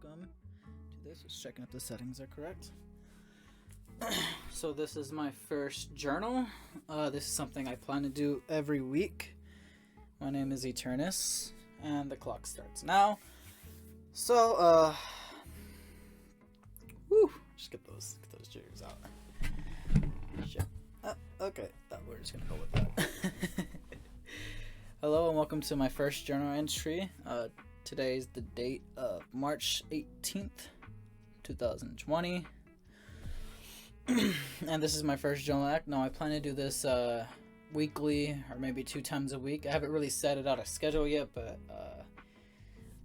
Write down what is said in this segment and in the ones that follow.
welcome to this. Just checking if the settings are correct. So this is my first journal. This is something I plan to do every week. My name is Eternus, and the clock starts now. So, just get those jitters out. Shit. Okay, we're just gonna go with that. Hello and welcome to my first journal entry. Today is the date of March 18th, 2020. And this is my first journal act. Now I plan to do this weekly or maybe 2 times a week. I haven't really set it out a schedule yet, but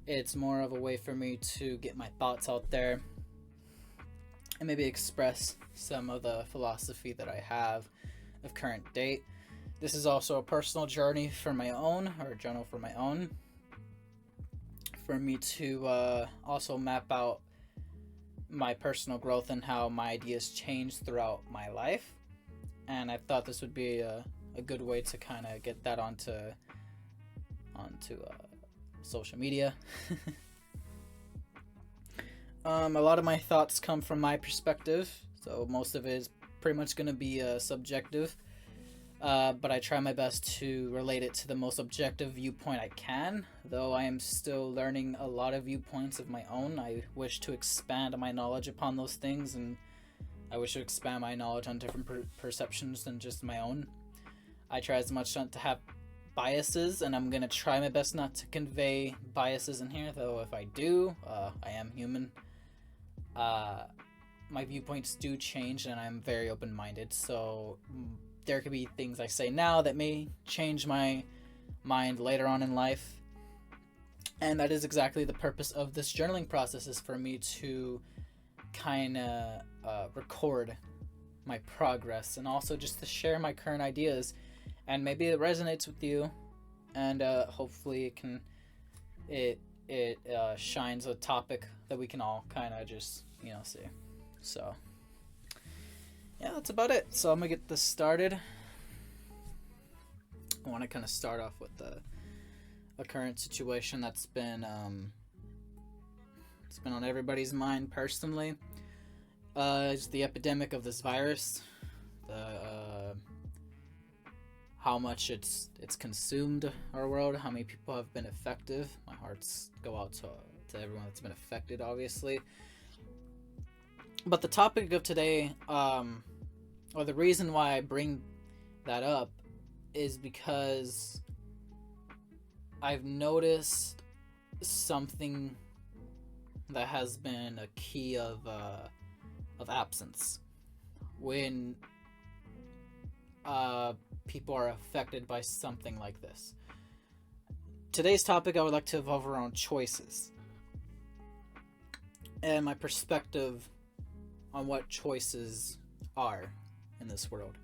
it's more of a way for me to get my thoughts out there and maybe express some of the philosophy that I have of current date. This is also a personal journey for my own, or a journal for my own, for me to also map out my personal growth and how my ideas change throughout my life. And I thought this would be a good way to kind of get that onto social media. A lot of my thoughts come from my perspective, so most of it is pretty much going to be subjective. But I try my best to relate it to the most objective viewpoint I can, though I am still learning a lot of viewpoints of my own. I wish to expand my knowledge upon those things, and I wish to expand my knowledge on different perceptions than just my own. I try as much not to have biases, and I'm going to try my best not to convey biases in here, though if I do, I am human. My viewpoints do change, and I'm very open-minded, so there could be things I say now that may change my mind later on in life. And that is exactly the purpose of this journaling process, is for me to kind of record my progress, and also just to share my current ideas, and maybe it resonates with you, and hopefully it shines a topic that we can all kind of just see. So yeah, that's about it. So I'm gonna get this started. I want to kind of start off with a current situation that's been it's been on everybody's mind personally. It's the epidemic of this virus, how much it's consumed our world, how many people have been affected. My hearts go out to everyone that's been affected, obviously. But the topic of today, or the reason why I bring that up, is because I've noticed something that has been a key of absence when people are affected by something like this. Today's topic I would like to evolve around choices and my perspective on what choices are in this world.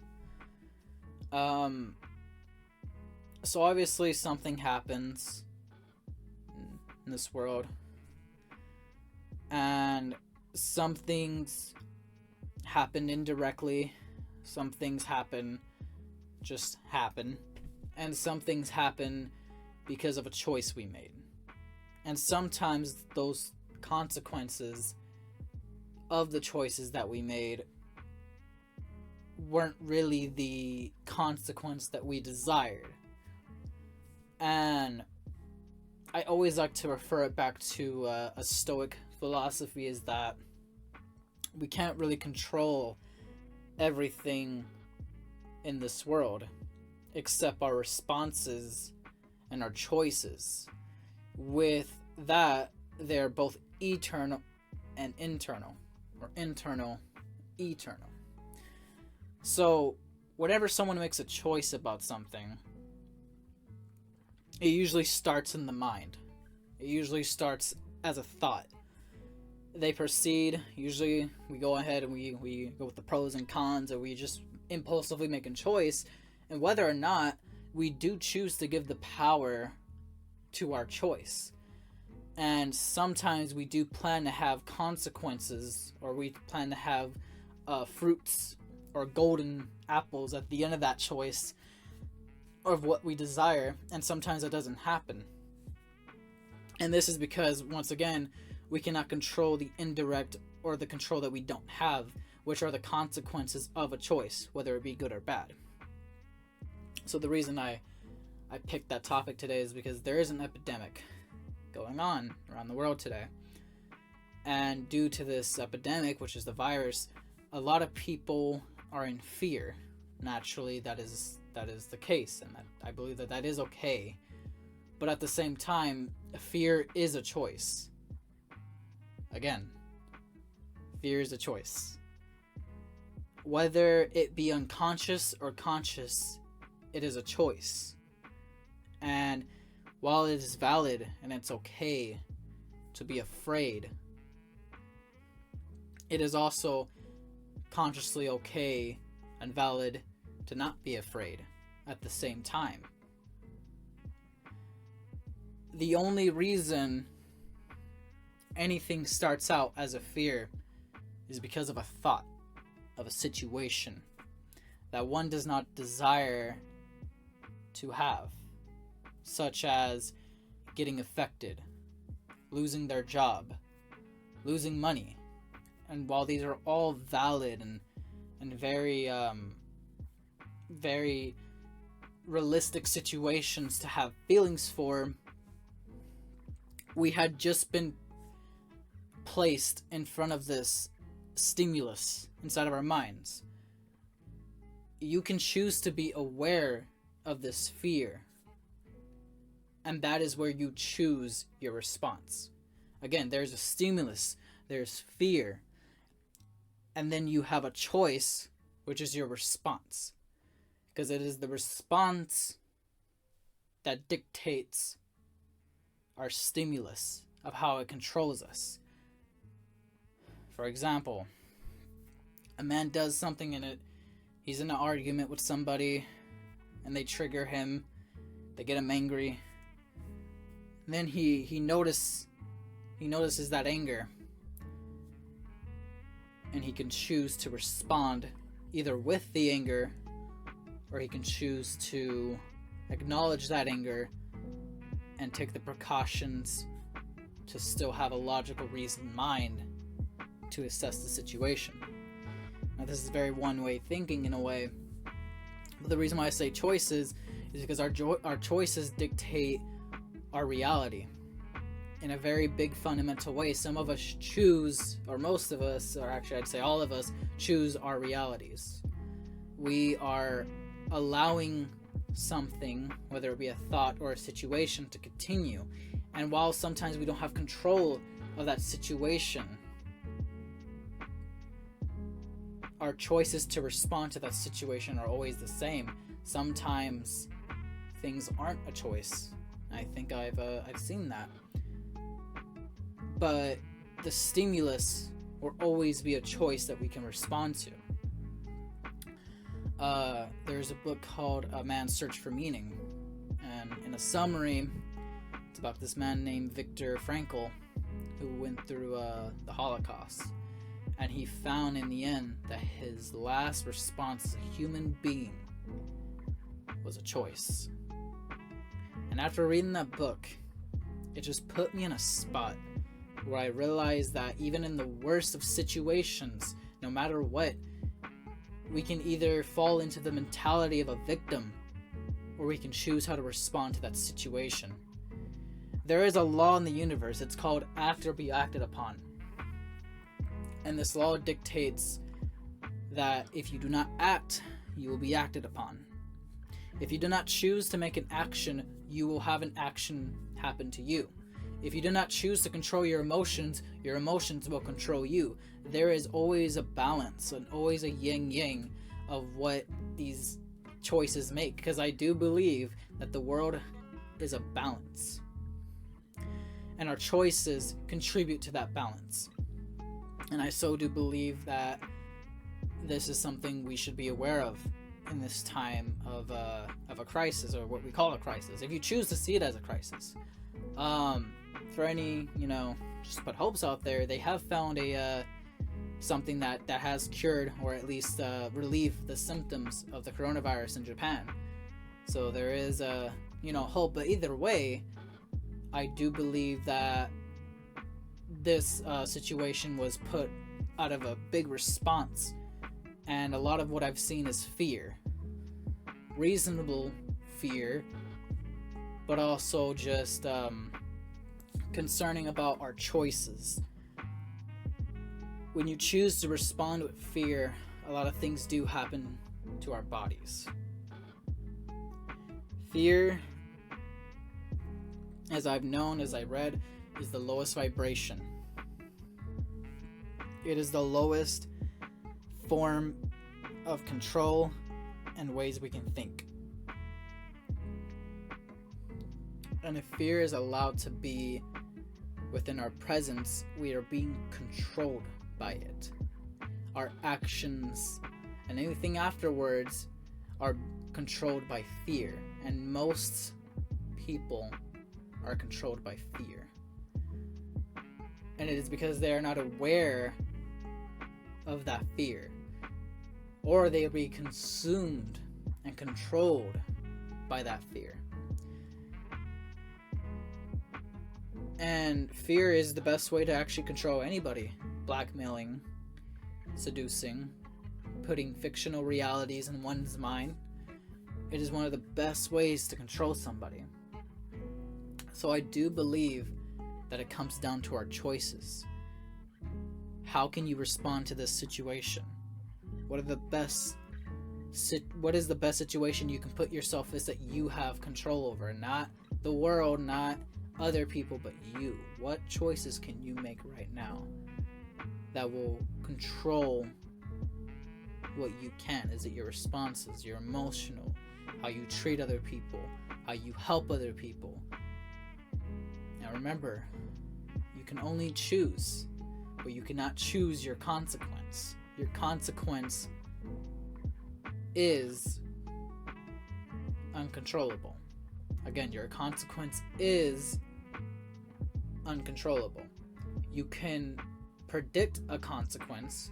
So obviously something happens in this world, and some things happen indirectly, some things happen, and some things happen because of a choice we made. And sometimes those consequences of the choices that we made weren't really the consequence that we desired. And I always like to refer it back to a Stoic philosophy, is that we can't really control everything in this world except our responses and our choices. With that, they're both eternal and internal, or internal, eternal. So whenever someone makes a choice about something, it usually starts in the mind. It usually starts as a thought. They proceed. Usually we go ahead and we go with the pros and cons, or we just impulsively make a choice. And whether or not we do choose to give the power to our choice. And sometimes we do plan to have consequences, or we plan to have fruits or golden apples at the end of that choice of what we desire, and sometimes that doesn't happen. And this is because, once again, we cannot control the indirect or the control that we don't have, which are the consequences of a choice, whether it be good or bad. So the reason I picked that topic today is because there is an epidemic going on around the world today. And due to this epidemic, which is the virus, a lot of people are in fear. Naturally, that is the case, and I believe that is okay. But at the same time, fear is a choice. Again, fear is a choice. Whether it be unconscious or conscious, it is a choice. And while it is valid and it's okay to be afraid, it is also consciously okay and valid to not be afraid at the same time. The only reason anything starts out as a fear is because of a thought, of a situation that one does not desire to have, such as getting affected, losing their job, losing money. And while these are all valid and very very realistic situations to have feelings for, we had just been placed in front of this stimulus inside of our minds. You can choose to be aware of this fear, and that is where you choose your response. Again, there's a stimulus, there's fear, and then you have a choice, which is your response. Because it is the response that dictates our stimulus of how it controls us. For example, a man does something in it, he's in an argument with somebody, and they trigger him, they get him angry, and then he notices that anger, and he can choose to respond either with the anger, or he can choose to acknowledge that anger and take the precautions to still have a logical, reasoned mind to assess the situation. Now, this is very one-way thinking in a way, but the reason why I say choices is because our choices dictate our reality in a very big fundamental way. Some of us choose, or most of us, or actually I'd say all of us, choose our realities. We are allowing something, whether it be a thought or a situation, to continue. And while sometimes we don't have control of that situation, our choices to respond to that situation are always the same. Sometimes things aren't a choice. I think I've seen that. But the stimulus will always be a choice that we can respond to. There's a book called A Man's Search for Meaning, and in a summary, it's about this man named Viktor Frankl, who went through the Holocaust, and he found in the end that his last response as a human being was a choice. And after reading that book, it just put me in a spot where I realized that even in the worst of situations, no matter what, we can either fall into the mentality of a victim, or we can choose how to respond to that situation. There is a law in the universe. It's called act or be acted upon. And this law dictates that if you do not act, you will be acted upon. If you do not choose to make an action, you will have an action happen to you. If you do not choose to control your emotions will control you. There is always a balance and always a yin-yang of what these choices make, because I do believe that the world is a balance. And our choices contribute to that balance. And I so do believe that this is something we should be aware of in this time of a crisis, or what we call a crisis, if you choose to see it as a crisis. For any, just put hopes out there, they have found something that has cured, or at least relieved the symptoms of the coronavirus in Japan. So there is hope. But either way, I do believe that this situation was put out of a big response, and a lot of what I've seen is fear, reasonable fear, but also just concerning about our choices. When you choose to respond with fear, a lot of things do happen to our bodies. Fear, as I've known, as I read, is the lowest vibration. It is the lowest form of control and ways we can think. And if fear is allowed to be within our presence, we are being controlled by it. Our actions and anything afterwards are controlled by fear, and most people are controlled by fear. And it is because they are not aware of that fear, or they will be consumed and controlled by that fear. And fear is the best way to actually control anybody. Blackmailing, seducing, putting fictional realities in one's mind. It is one of the best ways to control somebody. So I do believe that it comes down to our choices. How can you respond to this situation? What is the best situation you can put yourself in that you have control over? Not the world, not other people, but you. What choices can you make right now that will control what you can? Is it your responses, your emotional, how you treat other people, how you help other people? Now remember, you can only choose, but you cannot choose your consequence. Your consequence is uncontrollable. Again, your consequence is uncontrollable. You can predict a consequence,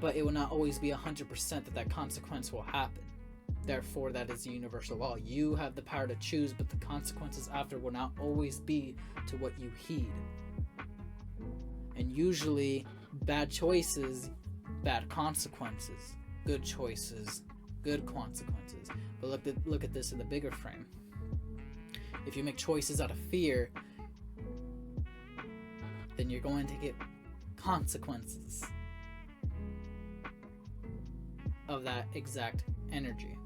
but it will not always be 100% that consequence will happen. Therefore, that is the universal law. You have the power to choose, but the consequences after will not always be to what you heed. And usually, bad choices, bad consequences. Good choices, good consequences. But look at this in the bigger frame. If you make choices out of fear, then you're going to get consequences of that exact energy.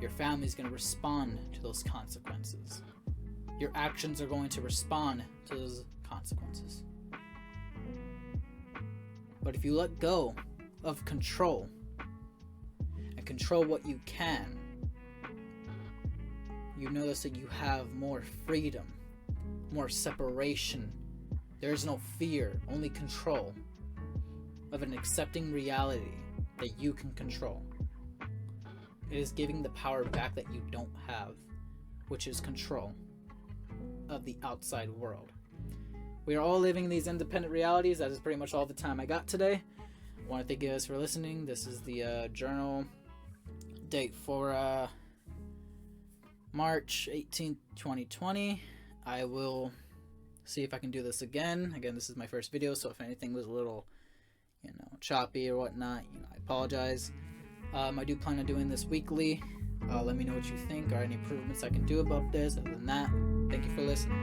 Your family is going to respond to those consequences. Your actions are going to respond to those consequences. But if you let go of control and control what you can, you notice that you have more freedom, more separation. There is no fear, only control of an accepting reality that you can control. It is giving the power back that you don't have, which is control of the outside world. We are all living these independent realities. That is pretty much all the time I got today. I want to thank you guys for listening. This is the journal date for March 18th, 2020. I will see if I can do this again. Again, this is my first video, so if anything was a little, choppy or whatnot, I apologize. I do plan on doing this weekly. Let me know what you think or any improvements I can do about this. Other than that, thank you for listening.